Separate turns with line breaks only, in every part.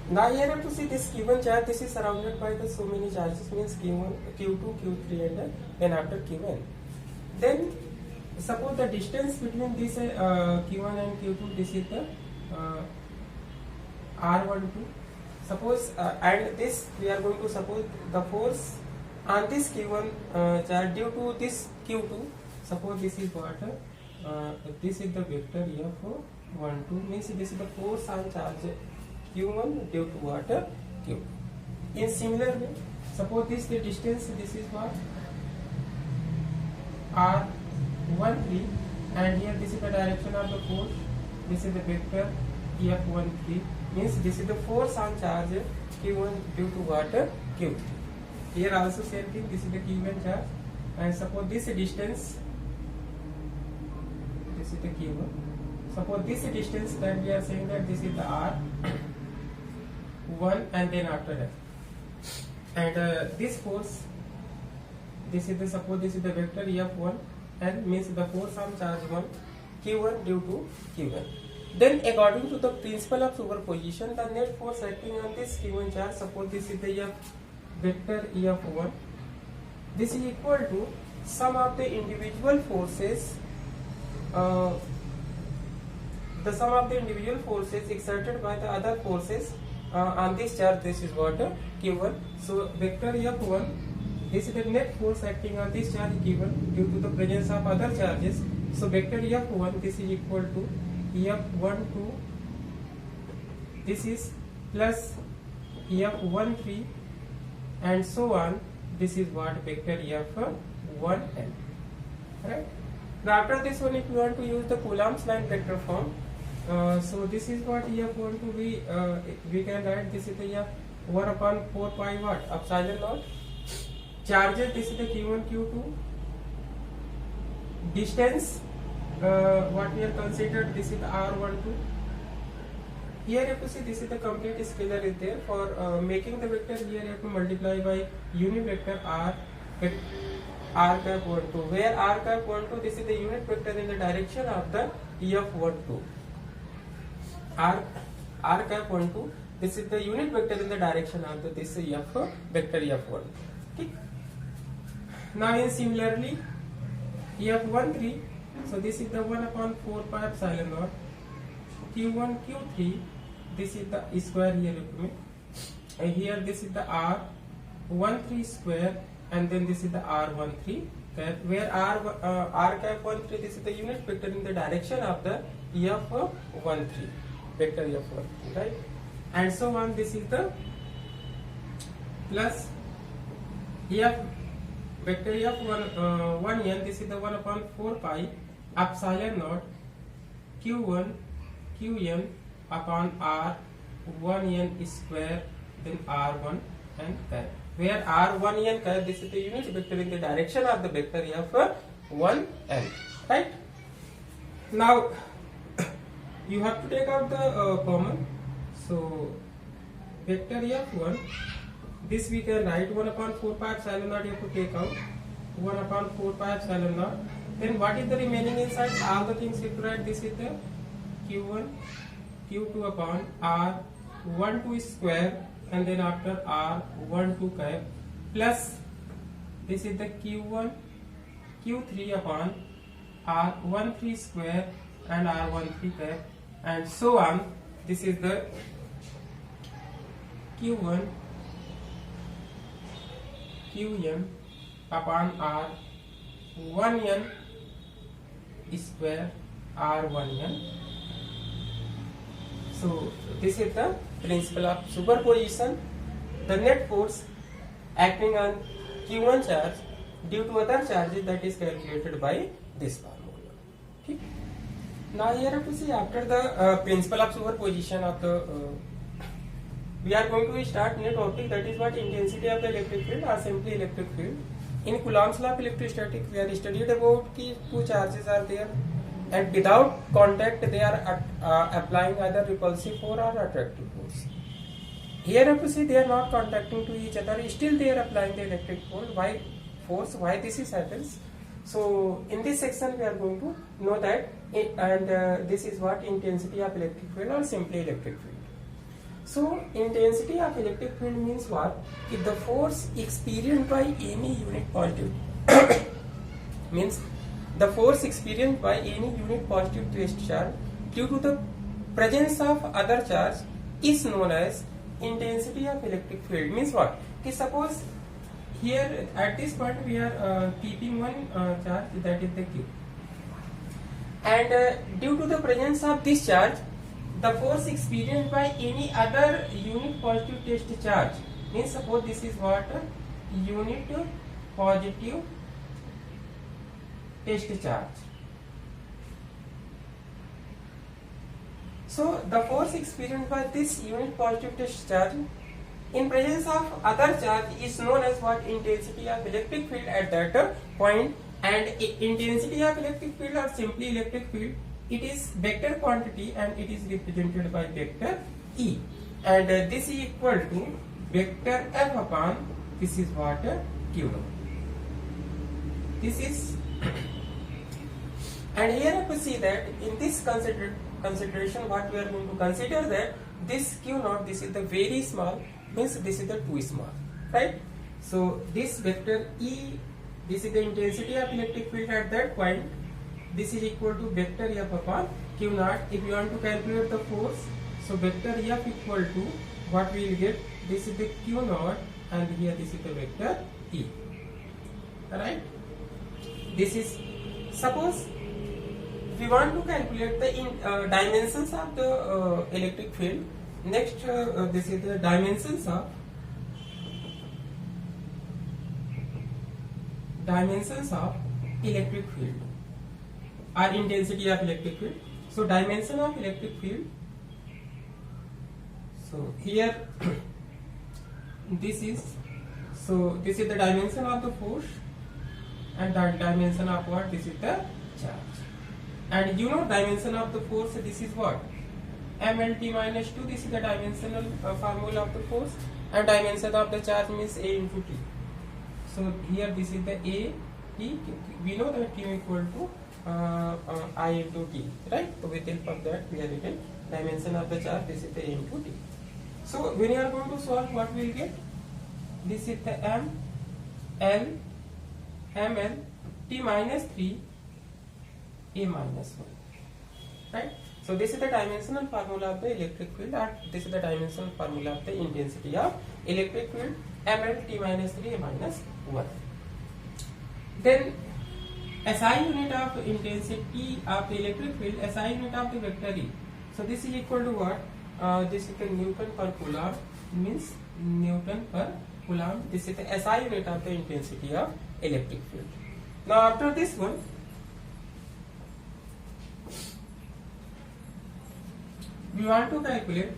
Now here you have to see this Q1 charge. This is surrounded by the so many charges, means Q1, Q2, Q3, and then after Q1. Then suppose the distance between this Q1 and Q2. This is the R12. Suppose and this we are going to suppose the force on this Q1 charge due to this Q2. Suppose this is what this is the vector F12, means this is the force on charge Q1 due to what Q2. In similar way, suppose this the distance, this is what R13, and here this is the direction of the force. This is the vector F13, means this is the force on charge Q1 due to what Q3. Here also same thing. This is the Q1 charge, and suppose this distance. This is the Q1. Suppose this distance that we are saying that this is the R1, and then after that, and this force. This is the suppose this is the vector F1, and means the force on charge 1 Q1 due to Q1. Then according to the principle of superposition, the net force acting on this Q1 charge, suppose this is the vector F1, this is equal to sum of the individual forces, the sum of the individual forces exerted by the other forces on this charge. This is what Q1. So vector F1, this is the net force acting on this charge Q1 due to the presence of other charges. So vector F1, this is equal to F12, this is plus F13, and so on. This is what vector F1n. Right? Now after this one, if you want to use the Coulomb's line vector form, so this is what F12 we can write. This is the F1 upon 4 pi what epsilon naught. Charges, this is the Q1, Q2. Distance, what we have considered, this is the R12. Here you have to see this is the complete scalar is there. For making the vector, here you have to multiply by unit vector R cap 12, where R cap 12, this is the unit vector in the direction of the F12. R cap 12, this is the unit vector in the direction of the this F vector F1. Okay. Now in similarly F13, so this is the 1 upon 4 pi epsilon naught Q1 Q3, this is the square here, and here this is the R13 square, and then this is the R13 cap, where R cap 13, this is the unit vector in the direction of the F13 vector F13, right? And so on. This is the plus F vector F1n, this is the 1 upon 4 pi epsilon naught Q1 Qn upon R1n square, then R1 and cap, where R1n cap, this is the unit vector in the direction of the vector F1n, right? Now you have to take out the common. So vector F1, this we can write 1 upon 4 pi epsilon naught. You have to take out 1 upon 4 pi epsilon naught. Then what is the remaining inside? All the things you have to write. This is the Q1 Q2 upon R12 square, and then after R12 cap, plus this is the Q1 Q3 upon R13 square and R13 cap, and so on. This is the Q1 Qn upon R1n square R1n. So this is the principle of superposition. The net force acting on Q1 charge due to other charges, that is calculated by this formula. Okay. Now here you have to see, after the principle of superposition of the we are going to start new topic, that is what intensity of the electric field or simply electric field. In Coulomb's law of electrostatics, we have studied about ki two charges are there, and without contact they are applying either repulsive force or attractive force. Here you have to see they are not contacting to each other, still they are applying the electric force. Why this is happens? So in this section we are going to know that, and this is what intensity of electric field or simply electric field. So intensity of electric field means what? If the force experienced by any unit positive means the force experienced by any unit positive test charge due to the presence of other charge is known as intensity of electric field. Means what? Okay, suppose here at this point we are keeping one charge, that is the Q, and due to the presence of this charge, the force experienced by any other unit positive test charge, means suppose this is what? Unit positive test charge. So the force experienced by this unit positive test charge in presence of other charge is known as what? Intensity of electric field at that point. And intensity of electric field, or simply electric field, it is vector quantity and it is represented by vector E, and this is equal to vector F upon this is what? Q. This is and here you see that in this consideration what we are going to consider, that this Q naught, this is the very small, means this is the too small, right? So this vector E, this is the intensity of electric field at that point. This is equal to vector F upon Q naught. If you want to calculate the force, so vector F equal to what we will get? This is the Q naught, and here this is the vector E. Alright. This is, suppose we want to calculate the dimensions of the electric field. Next, this is the dimensions of electric field, or intensity of electric field. So dimension of electric field, so here this is the dimension of the force, and that dimension of what? This is the charge. And you know dimension of the force, this is what? mLT minus 2, this is the dimensional formula of the force, and dimension of the charge means A into T. So here this is the A, T, we know that Q equal to I into T, right? So with help of that we have written dimension of the charge, this is the A into T. So when you are going to solve, what we will get? This is the M, L, ml, T minus 3, A minus 1, right? So this is the dimensional formula of the electric field, and this is the dimensional formula of the intensity of electric field, ml, T minus 3, A minus 1. Then SI unit of intensity of the electric field, SI unit of the vector E. So this is equal to what? This is the Newton per Coulomb, means Newton per Coulomb. This is the SI unit of the intensity of electric field. Now after this one, we want to calculate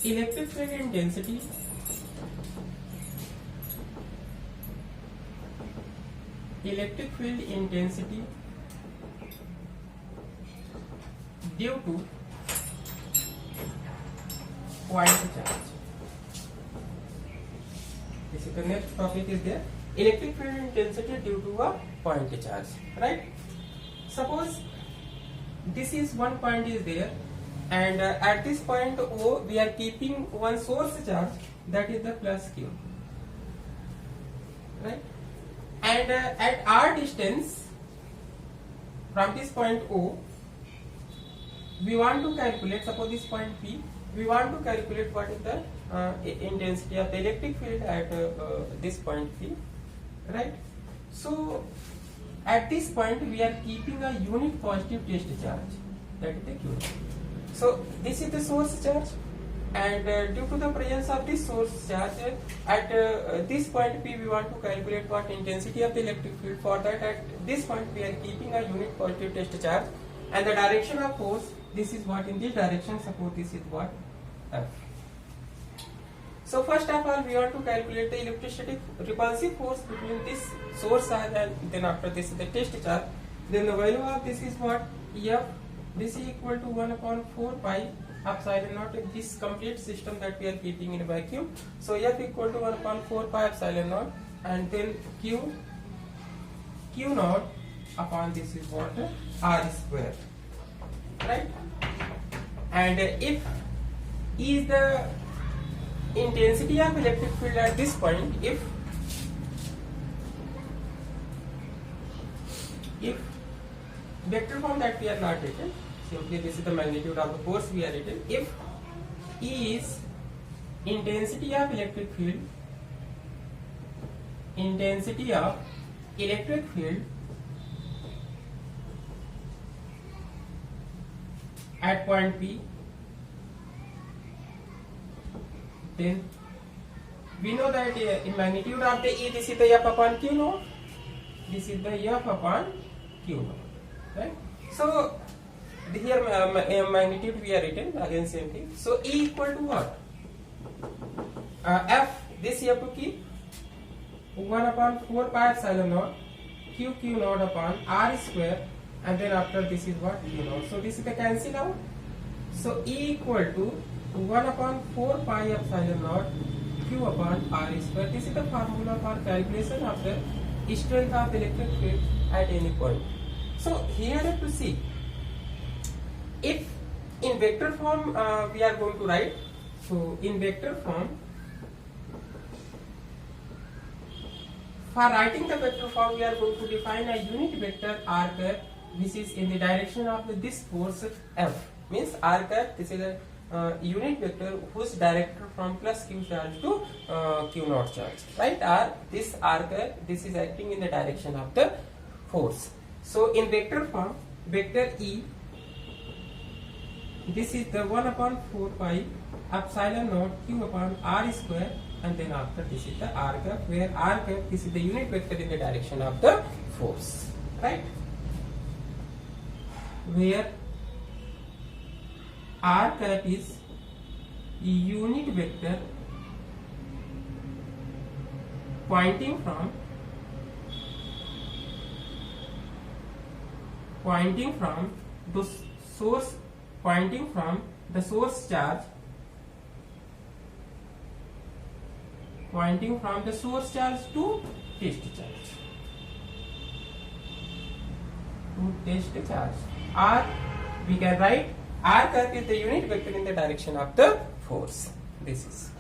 electric field intensity due to point charge. This is the next topic is there. Electric field intensity due to a point charge, right? Suppose this is one point is there, and at this point O we are keeping one source charge, that is the plus Q, right? And at R distance from this point O, we want to calculate, suppose this point P, we want to calculate what is the intensity of the electric field at this point P, right? So at this point we are keeping a unit positive test charge, that is the Q. So this is the source charge, and due to the presence of this source charge at this point P, we want to calculate what intensity of the electric field. For that, at this point we are keeping a unit positive test charge, and the direction of force, this is what in this direction, suppose this is what? F. So first of all we want to calculate the electrostatic repulsive force between this source charge, and then after this is the test charge. Then the value of this is what? F. This is equal to 1 upon 4 pi epsilon naught, this complete system that we are keeping in a vacuum. So F equal to 1 upon 4 pi epsilon naught, and then Q naught upon this is what? R square, right? And if E is the intensity of electric field at this point, if vector form that we are not written, simply this is the magnitude of the force we are written. If E is intensity of electric field, at point P, then we know that in magnitude of the E, this is the F upon Q naught. This is the F upon Q naught, right? So here magnitude we are written again same thing. So E equal to what? F, this you have to keep 1 upon 4 pi epsilon naught Q naught upon R square, and then after this is what? Q naught. So this is the cancel out. So E equal to 1 upon 4 pi epsilon naught Q upon R square. This is the formula for calculation of the strength of electric field at any point. So here you have to see, if in vector form we are going to write. So in vector form, for writing the vector form, we are going to define a unit vector r cap, which is in the direction of this force F. Means r cap, this is a unit vector whose direction from plus q charge to q naught charge, right? Or this r cap, this is acting in the direction of the force. So in vector form, vector E, this is the 1 upon 4 pi epsilon naught q upon r square, and then after this is the r cap, where r cap, this is the unit vector in the direction of the force, right? Where r cap is unit vector pointing from the source, pointing from the source charge, to test charge. Or we can write r cap is the unit vector in the direction of the force. This is